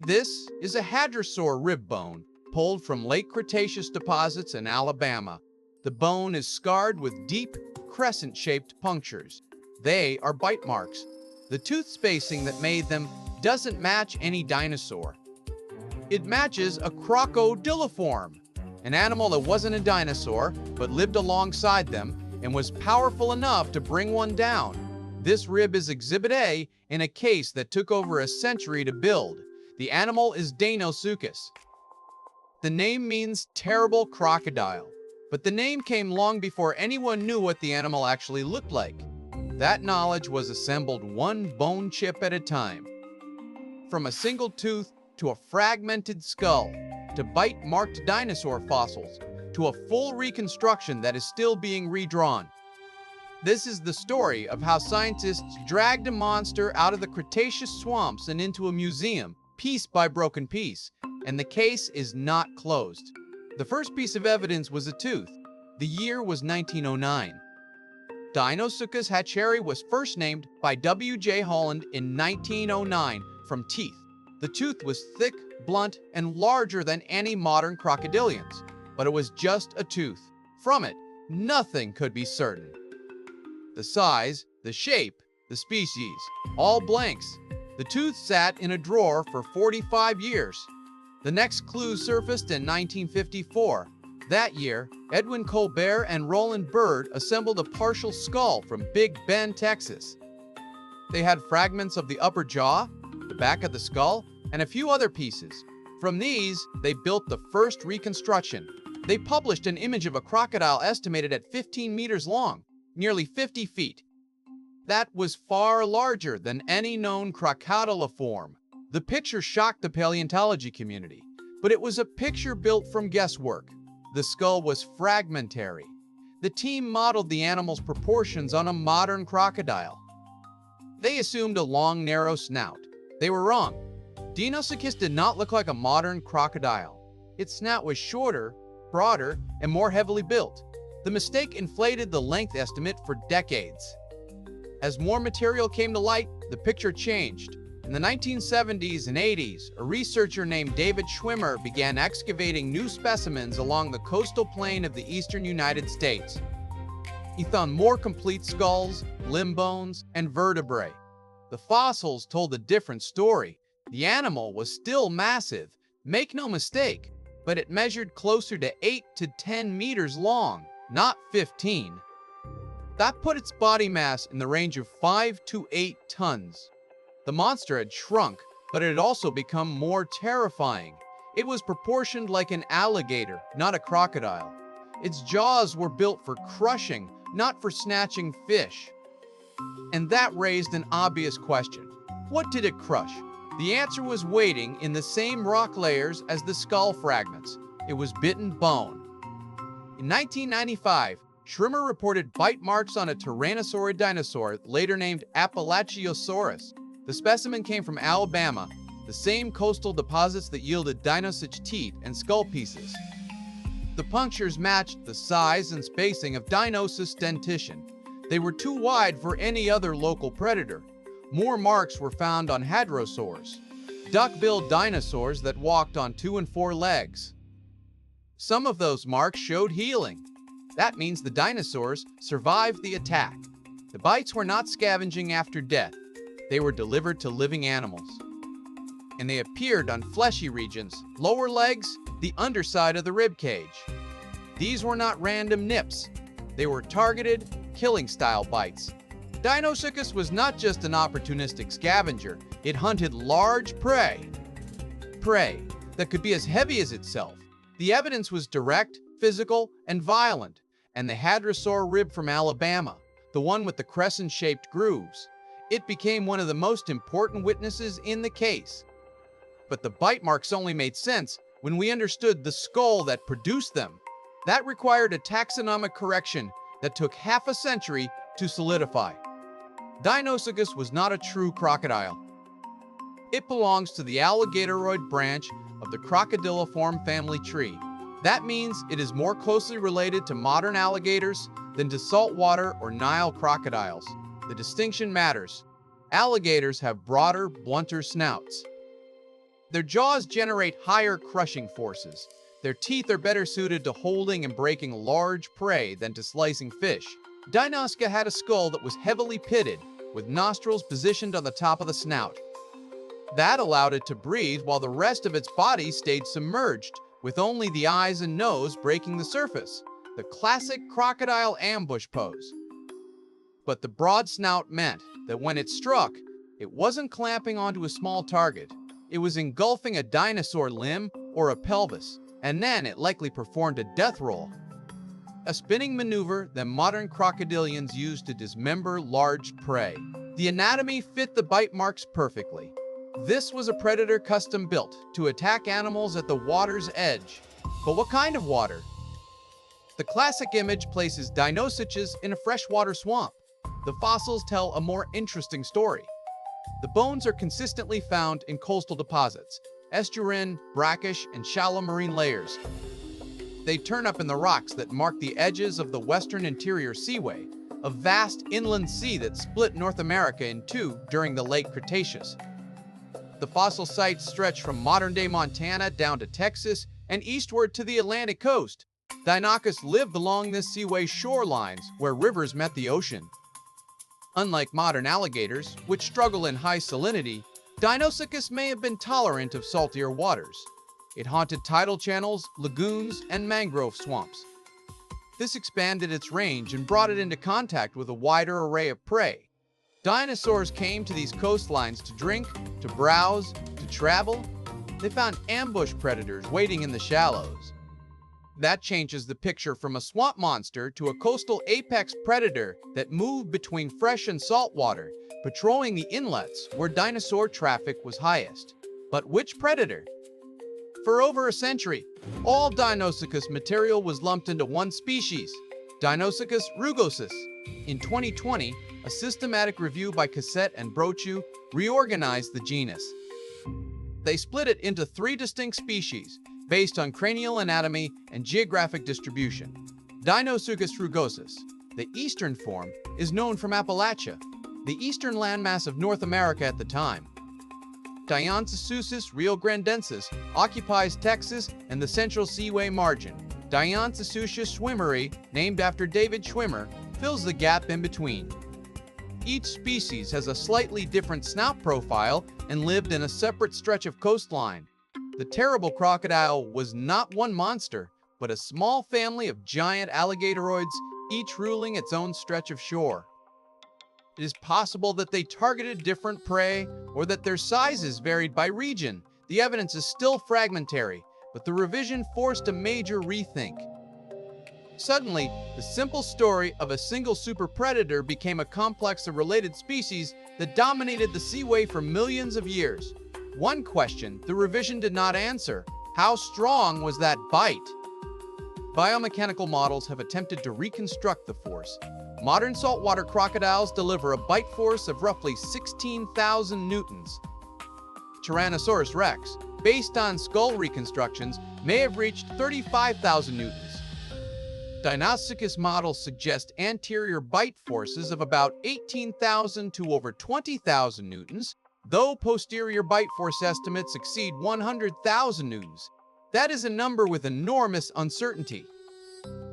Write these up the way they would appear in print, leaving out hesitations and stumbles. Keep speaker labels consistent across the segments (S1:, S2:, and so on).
S1: This is a hadrosaur rib bone pulled from Late Cretaceous deposits in Alabama. The bone is scarred with deep, crescent-shaped punctures. They are bite marks. The tooth spacing that made them doesn't match any dinosaur. It matches a crocodiliform, an animal that wasn't a dinosaur but lived alongside them and was powerful enough to bring one down. This rib is Exhibit A in a case that took over a century to build. The animal is Deinosuchus. The name means terrible crocodile, but the name came long before anyone knew what the animal actually looked like. That knowledge was assembled one bone chip at a time. From a single tooth to a fragmented skull, to bite-marked dinosaur fossils, to a full reconstruction that is still being redrawn. This is the story of how scientists dragged a monster out of the Cretaceous swamps and into a museum, piece by broken piece, and the case is not closed. The first piece of evidence was a tooth. The year was 1909. Deinosuchus hatcheri was first named by W.J. Holland in 1909 from teeth. The tooth was thick, blunt, and larger than any modern crocodilians, but it was just a tooth. From it, nothing could be certain. The size, the shape, the species, all blanks. The tooth sat in a drawer for 45 years. The next clues surfaced in 1954. That year, Edwin Colbert and Roland Bird assembled a partial skull from Big Bend, Texas. They had fragments of the upper jaw, the back of the skull, and a few other pieces. From these, they built the first reconstruction. They published an image of a crocodile estimated at 15 meters long, nearly 50 feet. That was far larger than any known crocodyliform. The picture shocked the paleontology community, but it was a picture built from guesswork. The skull was fragmentary. The team modeled the animal's proportions on a modern crocodile. They assumed a long, narrow snout. They were wrong. Deinosuchus did not look like a modern crocodile. Its snout was shorter, broader, and more heavily built. The mistake inflated the length estimate for decades. As more material came to light, the picture changed. In the 1970s and 80s, a researcher named David Schwimmer began excavating new specimens along the coastal plain of the eastern United States. He found more complete skulls, limb bones, and vertebrae. The fossils told a different story. The animal was still massive, make no mistake, but it measured closer to 8 to 10 meters long, not 15. That put its body mass in the range of 5 to 8 tons. The monster had shrunk, but it had also become more terrifying. It was proportioned like an alligator, not a crocodile. Its jaws were built for crushing, not for snatching fish. And that raised an obvious question. What did it crush? The answer was waiting in the same rock layers as the skull fragments. It was bitten bone. In 1995, Schwimmer reported bite marks on a tyrannosaurid dinosaur later named Apalachiosaurus. The specimen came from Alabama, the same coastal deposits that yielded Deinosuchus teeth and skull pieces. The punctures matched the size and spacing of Deinosuchus dentition. They were too wide for any other local predator. More marks were found on hadrosaurs, duck-billed dinosaurs that walked on 2 and 4 legs. Some of those marks showed healing. That means the dinosaurs survived the attack. The bites were not scavenging after death. They were delivered to living animals. And they appeared on fleshy regions, lower legs, the underside of the rib cage. These were not random nips. They were targeted, killing-style bites. Deinosuchus was not just an opportunistic scavenger. It hunted large prey. Prey that could be as heavy as itself. The evidence was direct, physical, and violent. And the hadrosaur rib from Alabama, the one with the crescent-shaped grooves, it became one of the most important witnesses in the case. But the bite marks only made sense when we understood the skull that produced them. That required a taxonomic correction that took half a century to solidify. Deinosuchus was not a true crocodile. It belongs to the alligator-like branch of the crocodyliform family tree. That means it is more closely related to modern alligators than to saltwater or Nile crocodiles. The distinction matters. Alligators have broader, blunter snouts. Their jaws generate higher crushing forces. Their teeth are better suited to holding and breaking large prey than to slicing fish. Deinosuchus had a skull that was heavily pitted, with nostrils positioned on the top of the snout. That allowed it to breathe while the rest of its body stayed submerged, with only the eyes and nose breaking the surface. The classic crocodile ambush pose. But the broad snout meant that when it struck, it wasn't clamping onto a small target. It was engulfing a dinosaur limb or a pelvis, and then it likely performed a death roll, a spinning maneuver that modern crocodilians use to dismember large prey. The anatomy fit the bite marks perfectly. This was a predator custom built to attack animals at the water's edge. But what kind of water? The classic image places Deinosuchus in a freshwater swamp. The fossils tell a more interesting story. The bones are consistently found in coastal deposits, estuarine, brackish, and shallow marine layers. They turn up in the rocks that mark the edges of the western interior seaway, a vast inland sea that split North America in two during the Late Cretaceous. The fossil sites stretch from modern-day Montana down to Texas and eastward to the Atlantic coast. Deinosuchus lived along this seaway shorelines where rivers met the ocean. Unlike modern alligators, which struggle in high salinity, Deinosuchus may have been tolerant of saltier waters. It haunted tidal channels, lagoons, and mangrove swamps. This expanded its range and brought it into contact with a wider array of prey. Dinosaurs came to these coastlines to drink, to browse, to travel. They found ambush predators waiting in the shallows. That changes the picture from a swamp monster to a coastal apex predator that moved between fresh and salt water, patrolling the inlets where dinosaur traffic was highest. But which predator? For over a century, all Deinosuchus material was lumped into one species, Deinosuchus rugosus. In 2020, a systematic review by Crescent and Brochu reorganized the genus. They split it into three distinct species, based on cranial anatomy and geographic distribution. Deinosuchus rugosus, the eastern form, is known from Appalachia, the eastern landmass of North America at the time. Deinosuchus riograndensis occupies Texas and the central seaway margin. Deinosuchus schwimmeri, named after David Schwimmer, fills the gap in between. Each species has a slightly different snout profile and lived in a separate stretch of coastline. The terrible crocodile was not one monster, but a small family of giant alligatoroids, each ruling its own stretch of shore. It is possible that they targeted different prey or that their sizes varied by region. The evidence is still fragmentary, but the revision forced a major rethink. Suddenly, the simple story of a single super predator became a complex of related species that dominated the seaway for millions of years. One question the revision did not answer: how strong was that bite? Biomechanical models have attempted to reconstruct the force. Modern saltwater crocodiles deliver a bite force of roughly 16,000 newtons. Tyrannosaurus rex, based on skull reconstructions, may have reached 35,000 newtons. Deinosuchus models suggest anterior bite forces of about 18,000 to over 20,000 newtons, though posterior bite force estimates exceed 100,000 newtons. That is a number with enormous uncertainty.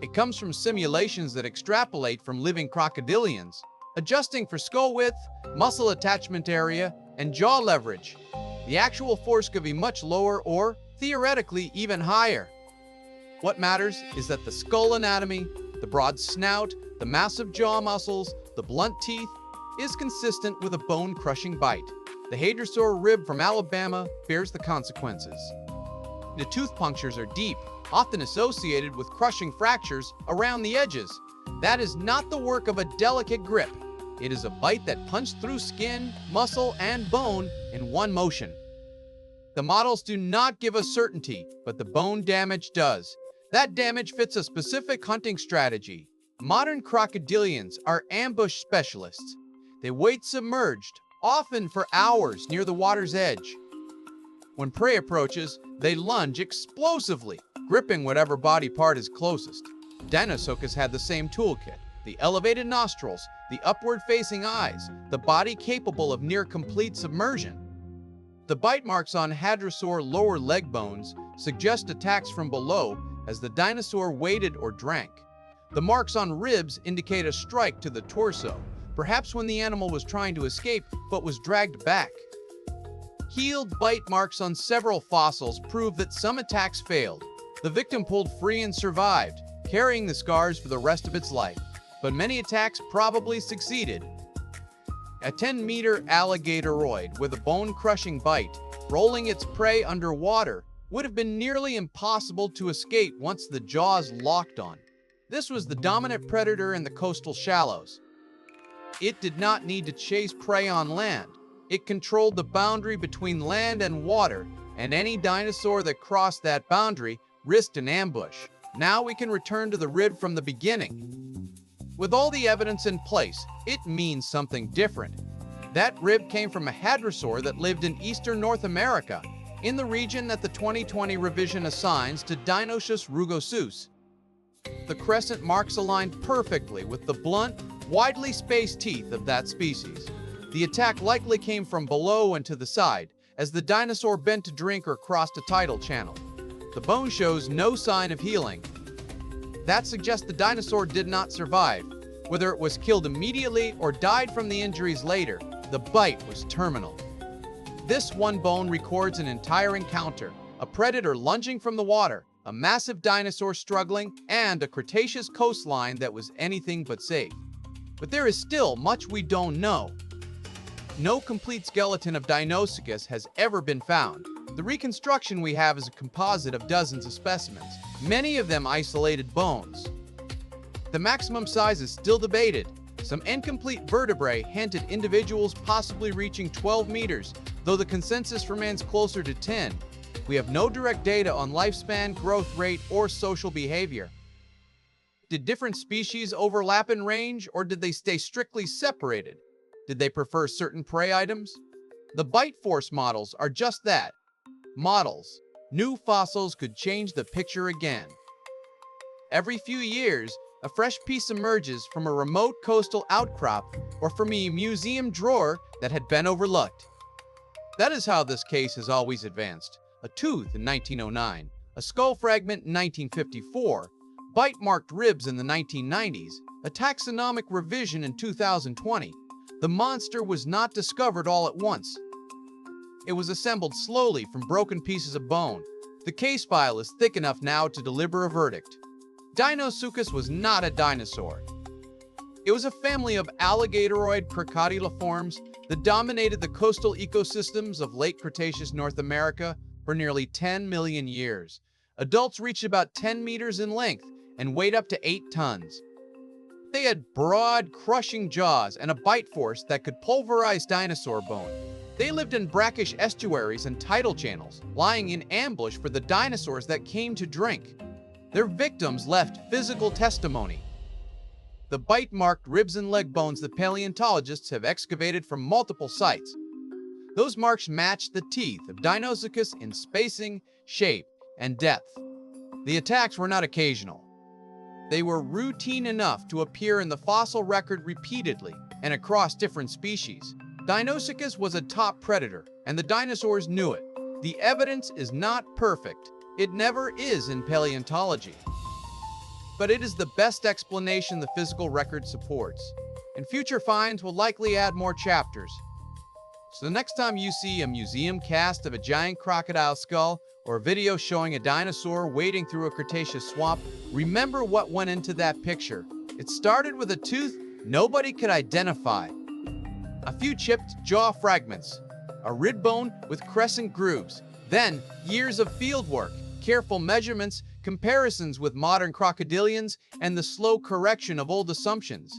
S1: It comes from simulations that extrapolate from living crocodilians, adjusting for skull width, muscle attachment area, and jaw leverage. The actual force could be much lower or, theoretically, even higher. What matters is that the skull anatomy, the broad snout, the massive jaw muscles, the blunt teeth, is consistent with a bone-crushing bite. The hadrosaur rib from Alabama bears the consequences. The tooth punctures are deep, often associated with crushing fractures around the edges. That is not the work of a delicate grip. It is a bite that punched through skin, muscle, and bone in one motion. The models do not give us certainty, but the bone damage does. That damage fits a specific hunting strategy. Modern crocodilians are ambush specialists. They wait submerged, often for hours near the water's edge. When prey approaches, they lunge explosively, gripping whatever body part is closest. Deinosuchus had the same toolkit: the elevated nostrils, the upward-facing eyes, the body capable of near-complete submersion. The bite marks on hadrosaur lower leg bones suggest attacks from below as the dinosaur waded or drank. The marks on ribs indicate a strike to the torso, perhaps when the animal was trying to escape but was dragged back. Healed bite marks on several fossils prove that some attacks failed. The victim pulled free and survived, carrying the scars for the rest of its life, but many attacks probably succeeded. A 10-meter alligator-oid with a bone-crushing bite, rolling its prey underwater, would have been nearly impossible to escape once the jaws locked on. This was the dominant predator in the coastal shallows. It did not need to chase prey on land. It controlled the boundary between land and water, and any dinosaur that crossed that boundary risked an ambush. Now we can return to the rib from the beginning. With all the evidence in place, it means something different. That rib came from a hadrosaur that lived in eastern North America, in the region that the 2020 revision assigns to Deinosuchus rugosus. The crescent marks aligned perfectly with the blunt, widely spaced teeth of that species. The attack likely came from below and to the side, as the dinosaur bent to drink or crossed a tidal channel. The bone shows no sign of healing. That suggests the dinosaur did not survive. Whether it was killed immediately or died from the injuries later, the bite was terminal. This one bone records an entire encounter, a predator lunging from the water, a massive dinosaur struggling, and a Cretaceous coastline that was anything but safe. But there is still much we don't know. No complete skeleton of Deinosuchus has ever been found. The reconstruction we have is a composite of dozens of specimens, many of them isolated bones. The maximum size is still debated. Some incomplete vertebrae hint at individuals possibly reaching 12 meters, though the consensus remains closer to 10. We have no direct data on lifespan, growth rate, or social behavior. Did different species overlap in range, or did they stay strictly separated? Did they prefer certain prey items? The bite force models are just that. Models. New fossils could change the picture again. Every few years, a fresh piece emerges from a remote coastal outcrop or from a museum drawer that had been overlooked. That is how this case has always advanced. A tooth in 1909, a skull fragment in 1954, bite-marked ribs in the 1990s, a taxonomic revision in 2020. The monster was not discovered all at once. It was assembled slowly from broken pieces of bone. The case file is thick enough now to deliver a verdict. Deinosuchus was not a dinosaur. It was a family of alligator-like crocodiliforms that dominated the coastal ecosystems of Late Cretaceous North America for nearly 10 million years. Adults reached about 10 meters in length and weighed up to 8 tons. They had broad, crushing jaws and a bite force that could pulverize dinosaur bone. They lived in brackish estuaries and tidal channels, lying in ambush for the dinosaurs that came to drink. Their victims left physical testimony. The bite-marked ribs and leg bones that paleontologists have excavated from multiple sites. Those marks match the teeth of Deinosuchus in spacing, shape, and depth. The attacks were not occasional. They were routine enough to appear in the fossil record repeatedly and across different species. Deinosuchus was a top predator, and the dinosaurs knew it. The evidence is not perfect. It never is in paleontology. But it is the best explanation the physical record supports, and future finds will likely add more chapters. So the next time you see a museum cast of a giant crocodile skull or a video showing a dinosaur wading through a Cretaceous swamp, remember what went into that picture. It started with a tooth nobody could identify, a few chipped jaw fragments, a rib bone with crescent grooves, then years of field work, careful measurements, comparisons with modern crocodilians, and the slow correction of old assumptions.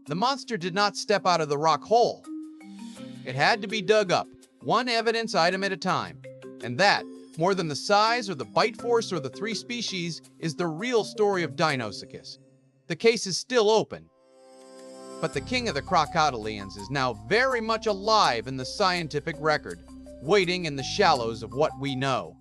S1: The monster did not step out of the rock hole. It had to be dug up, one evidence item at a time. And that, more than the size or the bite force or the 3 species, is the real story of Deinosuchus. The case is still open. But the king of the crocodilians is now very much alive in the scientific record, waiting in the shallows of what we know.